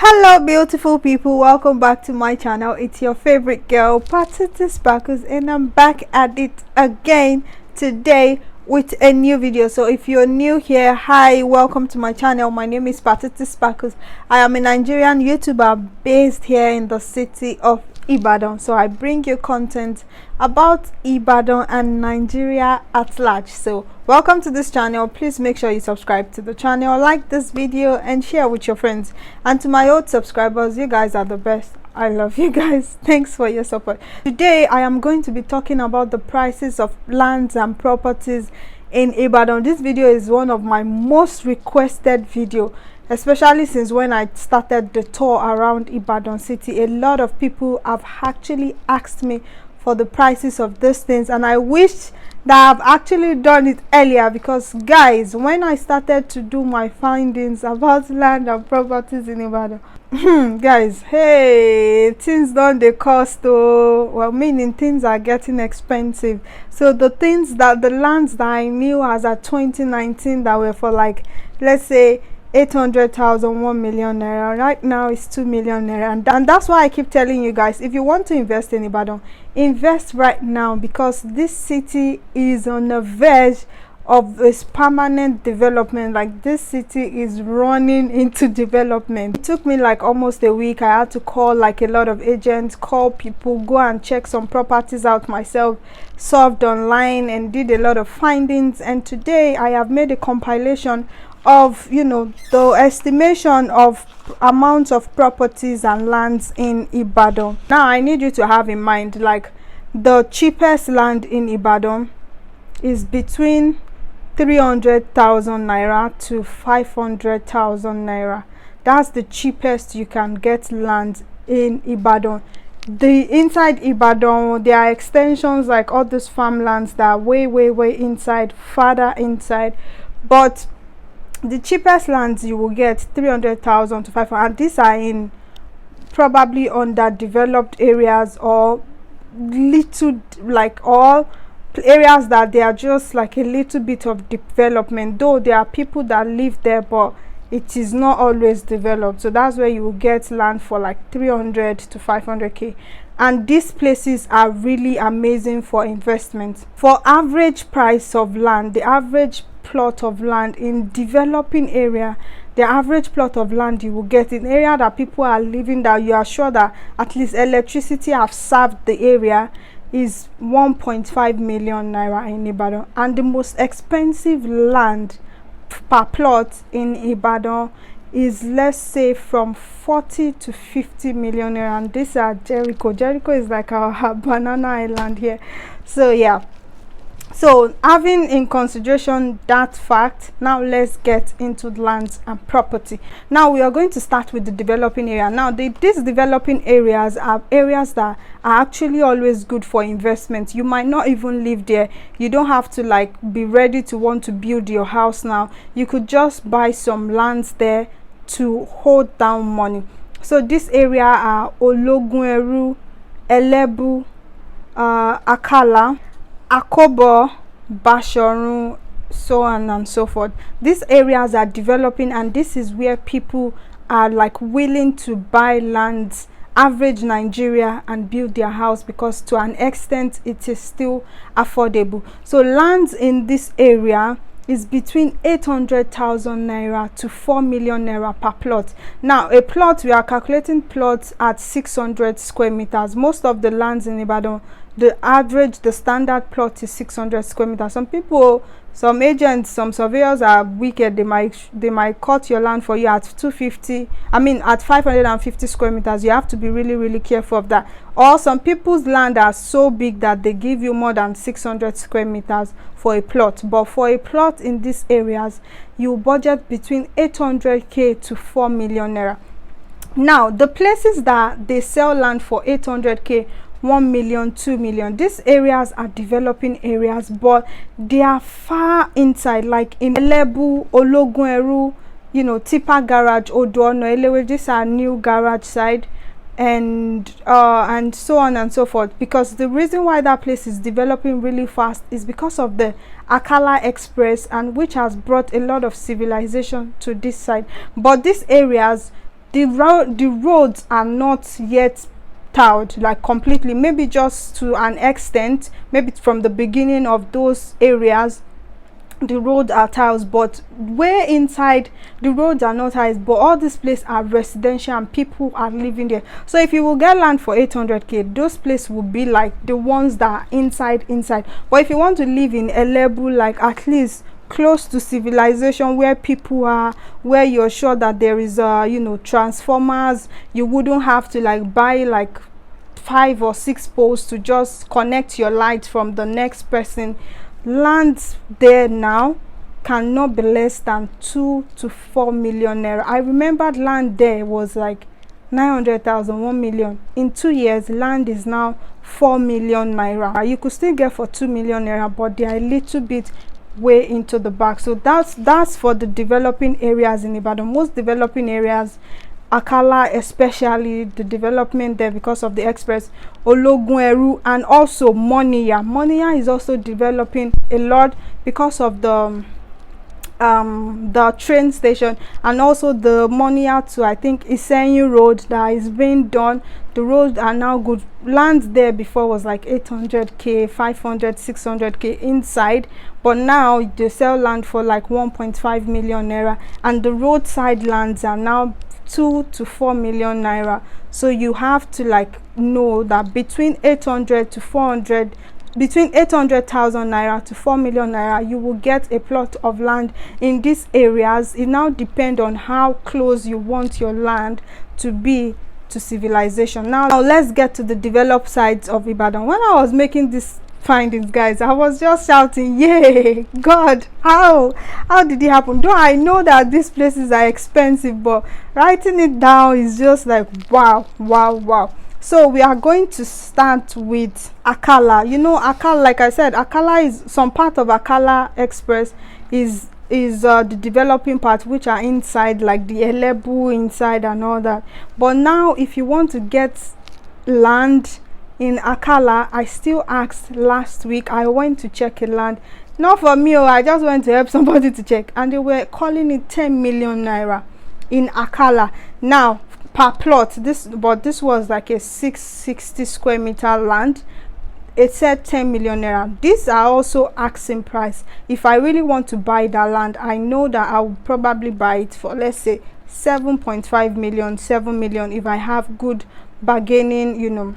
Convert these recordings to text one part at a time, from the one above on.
Hello beautiful people, welcome back to my channel. It's your favorite girl Bodija Sparkles, and I'm back at it again today with a new video. So if you're new here, hi, welcome to my channel. My name is Bodija Sparkles. I am a Nigerian YouTuber based here in the city of Ibadan. So I bring you content about Ibadan and Nigeria at large. So welcome to this channel. Please make sure you subscribe to the channel, like this video, and share with your friends. And to my old subscribers, you guys are the best. I love you guys. Thanks for your support. Today I am going to be talking about the prices of lands and properties in Ibadan. This video is one of my most requested video, especially since when I started the tour around Ibadan city. A lot of people have actually asked me for the prices of these things, and I wish that I've actually done it earlier, because guys, when I started to do my findings about land and properties in Ibadan, guys, hey, things don't they cost, oh, well, meaning things are getting expensive. So the lands that I knew as at 2019 that were for, like, let's say 800,000, 1 million naira, right now it's 2 million naira, and that's why I keep telling you guys, if you want to invest in Ibadan, invest right now, because this city is on the verge of this permanent development. Like, this city is running into development. It took me like almost a week. I had to call like a lot of agents, call people, go and check some properties out myself, solved online, and did a lot of findings. And today I have made a compilation of, you know, the estimation of amounts of properties and lands in Ibadan. Now I need you to have in mind, like, the cheapest land in Ibadan is between 300,000 naira to 500,000 naira. That's the cheapest you can get land in Ibadan. The inside Ibadan, there are extensions like all those farmlands that are way inside, farther inside, but the cheapest lands you will get 300,000 to 500,000, and these are in probably underdeveloped areas, or little, like, all areas that they are just like a little bit of development, though there are people that live there, but it is not always developed. So that's where you will get land for like 300 to 500k, and these places are really amazing for investment. For average price of land, the average plot of land in developing area, the average plot of land you will get in area that people are living, that you are sure that at least electricity have served the area, is 1.5 million naira in Ibadan. And the most expensive land per plot in Ibadan is, let's say, from 40 to 50 million naira, and these are Jericho. Jericho is like our banana island here. So yeah, so having in consideration that fact, now let's get into lands and property. Now we are going to start with the developing area. Now these developing areas are areas that are actually always good for investment. You might not even live there. You don't have to like be ready to want to build your house now. You could just buy some lands there to hold down money. So this area are Ologuneru, Elebu, Akala, Akobo, Bashorun, so on and so forth. These areas are developing, and this is where people are like willing to buy lands, average Nigeria, and build their house, because to an extent it is still affordable. So lands in this area is between 800,000 naira to 4 million naira per plot. Now a plot, we are calculating plots at 600 square meters. Most of the lands in Ibadan, the standard plot is 600 square meters. Some people, some agents, some surveyors are wicked. They might cut your land for you at 250, I mean at 550 square meters. You have to be really careful of that. Or some people's land are so big that they give you more than 600 square meters for a plot. But for a plot in these areas, you budget between 800k to 4 million naira. Now the places that they sell land for 800k, 1 million, 2 million, these areas are developing areas, but they are far inside, like in Elebu, Ologuneru, you know, Tipper Garage, Odono, Elewe, these are new garage side, and so on and so forth. Because the reason why that place is developing really fast is because of the Akala Express, and which has brought a lot of civilization to this side. But these areas, the roads are not yet tiled like completely, maybe just to an extent, maybe from the beginning of those areas the roads are tiles, but where inside the roads are not tiles, but all these places are residential and people are living there. So if you will get land for 800k, those places will be like the ones that are inside. But if you want to live in a level like at least close to civilization, where people are, where you're sure that there is transformers, you wouldn't have to like buy like 5 or 6 poles to just connect your light from the next person. Land there now cannot be less than 2 to 4 million naira. I remember land there was like 900,000, 1 million. In 2 years land is now 4 million naira. You could still get for 2 million naira, but they are a little bit way into the back. So that's for the developing areas in Ibadan. Most developing areas, Akala especially, the development there because of the express, Ologunẹru, and also Moniya. Moniya is also developing a lot because of the train station, and also the Moniya to I think Isenyi road that is being done. The roads are now good. Land there before was like 800k, 500, 600k inside, but now they sell land for like 1.5 million naira, and the roadside lands are now 2 to 4 million naira. So you have to like know that between 800 to 400, between 800,000 naira to 4 million naira, you will get a plot of land in these areas. It now depends on how close you want your land to be to civilization. Now let's get to the developed sides of Ibadan. When I was making this findings, guys, I was just shouting, yay, God, how did it happen? Though I know that these places are expensive, but writing it down is just like wow. So we are going to start with Akala. You know, Akala, like I said, Akala is some part of Akala Express is the developing part, which are inside, like the Elebu inside and all that. But now if you want to get land in Akala, I still asked last week, I went to check a land, not for me, I just went to help somebody to check, and they were calling it 10 million naira in Akala now per plot. This was like a 660 square meter land. It said 10 million naira. These are also asking price. If I really want to buy that land, I know that I will probably buy it for, let's say, 7.5 million, 7 million if I have good bargaining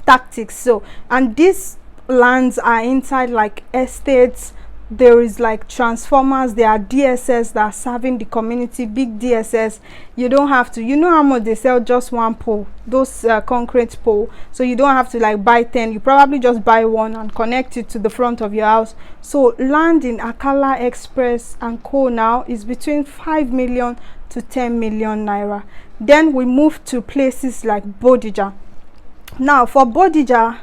tactics. So, and these lands are inside like estates. There is like transformers, there are DSS that are serving the community, big DSS. You don't have to, you know how much they sell just one pole, those concrete pole, so you don't have to like buy 10. You probably just buy one and connect it to the front of your house. So land in Akala Express and Co now is between 5 million to 10 million naira. Then we move to places like Bodija. Now for Bodija,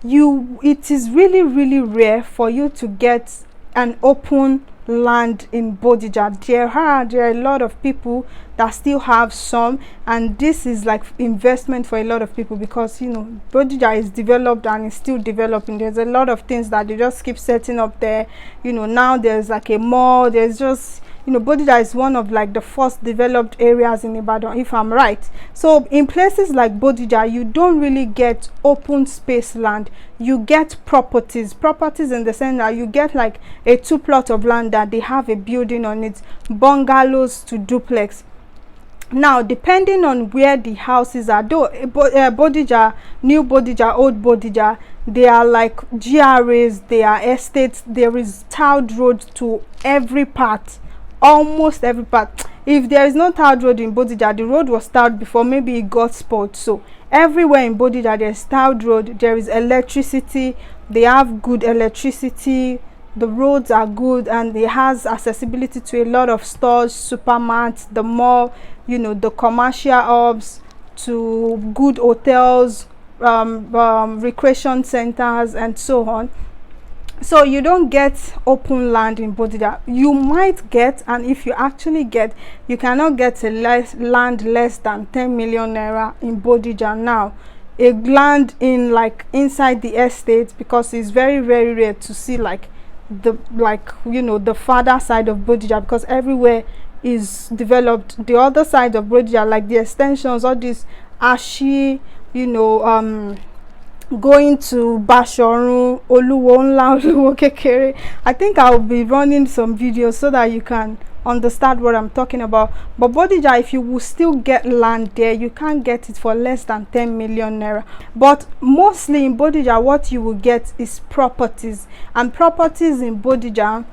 it is really rare for you to get an open land in Bodija. There are a lot of people that still have some, and this is like investment for a lot of people because Bodija is developed and is still developing. There's a lot of things that they just keep setting up there. Now there's like a mall, there's just Bodija is one of like the first developed areas in Ibadan, if I'm right. So in places like Bodija, you don't really get open space land. You get properties in the sense that you get like a 2 plot of land that they have a building on it, bungalows to duplex. Now depending on where the houses are, though Bodija, New Bodija, Old Bodija, they are like GRAs, they are estates. There is tiled road to every part, almost every part. If there is no tiled road in Bodija, the road was tiled before, maybe it got spoiled. So everywhere in Bodija there's tiled road. There is electricity, they have good electricity, the roads are good, and it has accessibility to a lot of stores, supermarkets, the mall, the commercial hubs, to good hotels, recreation centers and so on. So you don't get open land in Bodija. You might get, and if you actually get, you cannot get a land less than 10 million naira in Bodija now. A land in like inside the estate, because it's very rare to see like the farther side of Bodija, because everywhere is developed. The other side of Bodija, like the extensions, all this Ashi, you know, going to Bashorun, Oluwo Nla, Oluwo Kekere. I think I'll be running some videos so that you can understand what I'm talking about. But Bodija, if you will still get land there, you can't get it for less than 10 million naira. But mostly in Bodija, what you will get is properties, and properties in Bodija,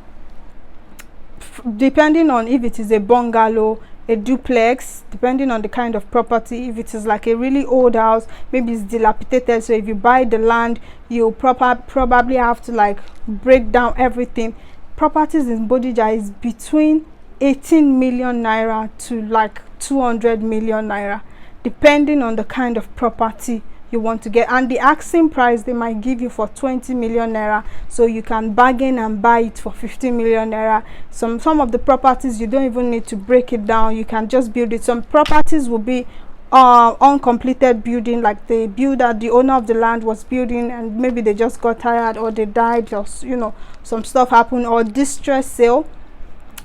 depending on if it is a bungalow, a duplex, depending on the kind of property. If it is like a really old house, maybe it's dilapidated, so if you buy the land, you probably have to like break down everything. Properties in Bodija is between 18 million naira to like 200 million naira, depending on the kind of property you want to get. And the asking price they might give you for 20 million naira, so you can bargain and buy it for 15 million naira. Some of the properties you don't even need to break it down, you can just build it. Some properties will be uncompleted building, like the builder, the owner of the land was building and maybe they just got tired or they died, or you know, some stuff happened, or distress sale.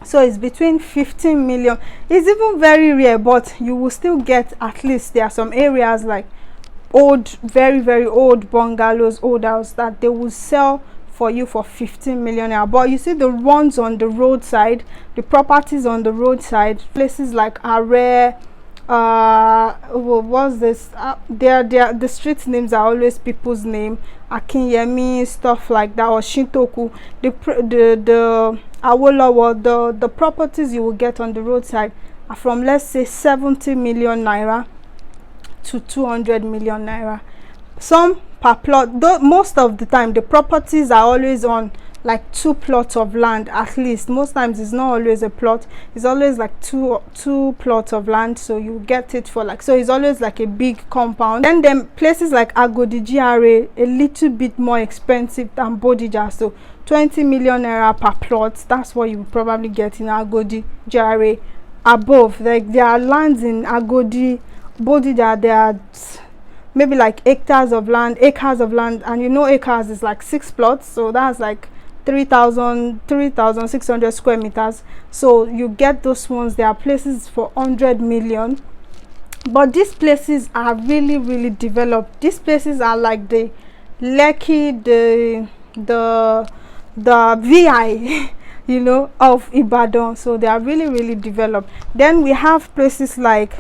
So it's between 15 million. It's even very rare, but you will still get, at least there are some areas like old, very old bungalows, old house, that they will sell for you for 15 million naira. But you see the ones on the roadside, the properties on the roadside, places like Are, what's this, the street names are always people's name, Akinyemi, stuff like that, or Shintoku, the Awolowo, the properties you will get on the roadside are from, let's say, 70 million naira to 200 million naira. Some per plot, though most of the time the properties are always on like 2 plots of land at least. Most times it's not always a plot, it's always like two plots of land, so you get it for like, so it's always like a big compound. And then places like Agodi GRA, a little bit more expensive than Bodija, so 20 million naira per plot, that's what you will probably get in Agodi GRA. Above, like there are lands in Agodi, Bodija, there are maybe like acres of land, and you know acres is like 6 plots, so that's like 3,600 square meters. So you get those ones. There are places for 100 million, but these places are really developed. These places are like the Lekki, the VI you know, of Ibadan. So they are really developed. Then we have places like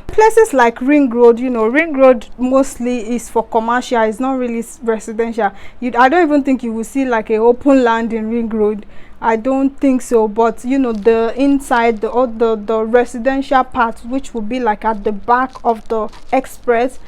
Ring Road. You know, Ring Road mostly is for commercial, it's not really residential. I don't even think you will see like a open land in Ring Road, I don't think so. But you know, the inside, the residential part, which will be like at the back of the express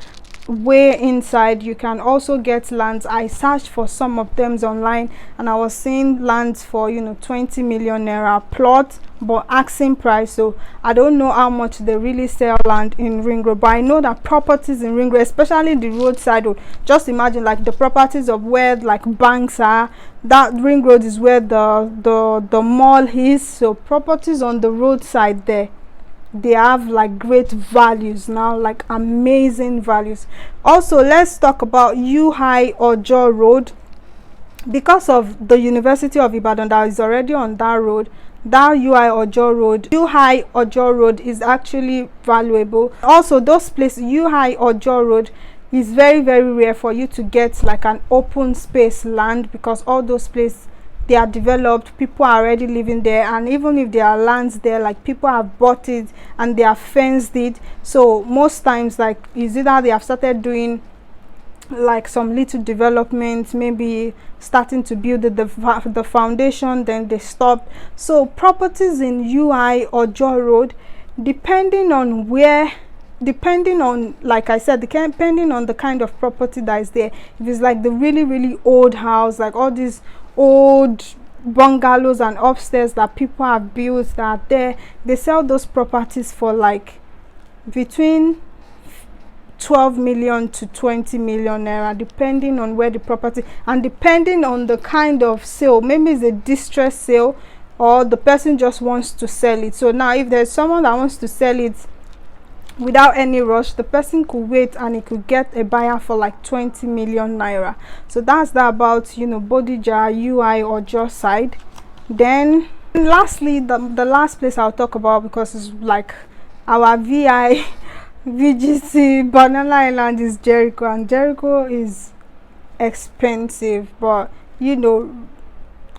way inside, you can also get lands. I searched for some of them online and I was seeing lands for, you know, 20 million naira plot, but asking price. So I don't know how much they really sell land in Ring Road, but I know that properties in Ring Road, especially the roadside road, just imagine like the properties of where like banks are, that Ring Road is where the mall is. So properties on the roadside there, they have like great values now, like amazing values. Also, let's talk about UI Ojo Road. Because of the University of Ibadan that is already on that road, that UI Ojo Road is actually valuable. Also, those places, UI Ojo Road is very rare for you to get like an open space land, because all those places, they are developed, people are already living there, and even if there are lands there, like people have bought it and they have fenced it. So most times, like, is either they have started doing like some little development, maybe starting to build the foundation, then they stop. So properties in UI Ojo Road, depending on like I said, depending on the kind of property that is there, if it's like the really old house, like all these old bungalows and upstairs that people have built that are there, they sell those properties for like between 12 million to 20 million naira, depending on where the property, and depending on the kind of sale. Maybe it's a distress sale, or the person just wants to sell it. So now if there's someone that wants to sell it without any rush, the person could wait and he could get a buyer for like 20 million naira. So that's that about, you know, Bodija UI Ojo side. Then And lastly, the last place I'll talk about, because it's like our VGC Banana Island, is Jericho. And Jericho is expensive, but you know,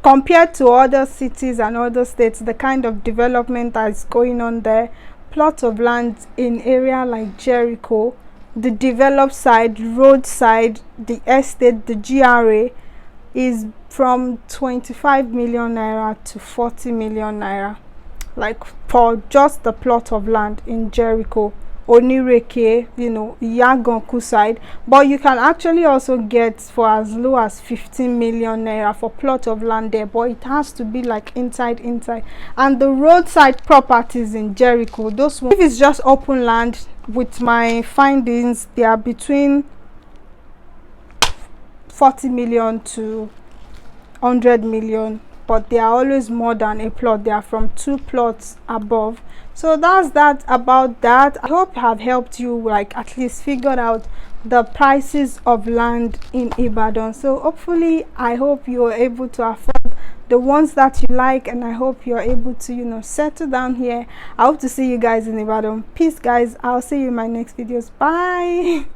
compared to other cities and other states, the kind of development that is going on there, plot of land in area like Jericho, the developed side, roadside, the estate, the GRA, is from 25 million naira to 40 million naira, like for just the plot of land in Jericho, Onireke, you know, Yagonku side. But you can actually also get for as low as 15 million naira for plot of land there, but it has to be like inside. And the roadside properties in Jericho, those ones, if it's just open land, with my findings, they are between 40 million to 100 million, but they are always more than a plot. They are from 2 plots above. So that's that about that. I hope I have helped you, like, at least figure out the prices of land in Ibadan. So hopefully, I hope you're able to afford the ones that you like, and I hope you're able to, you know, settle down here. I hope to see you guys in Ibadan. Peace, guys. I'll see you in my next videos. Bye.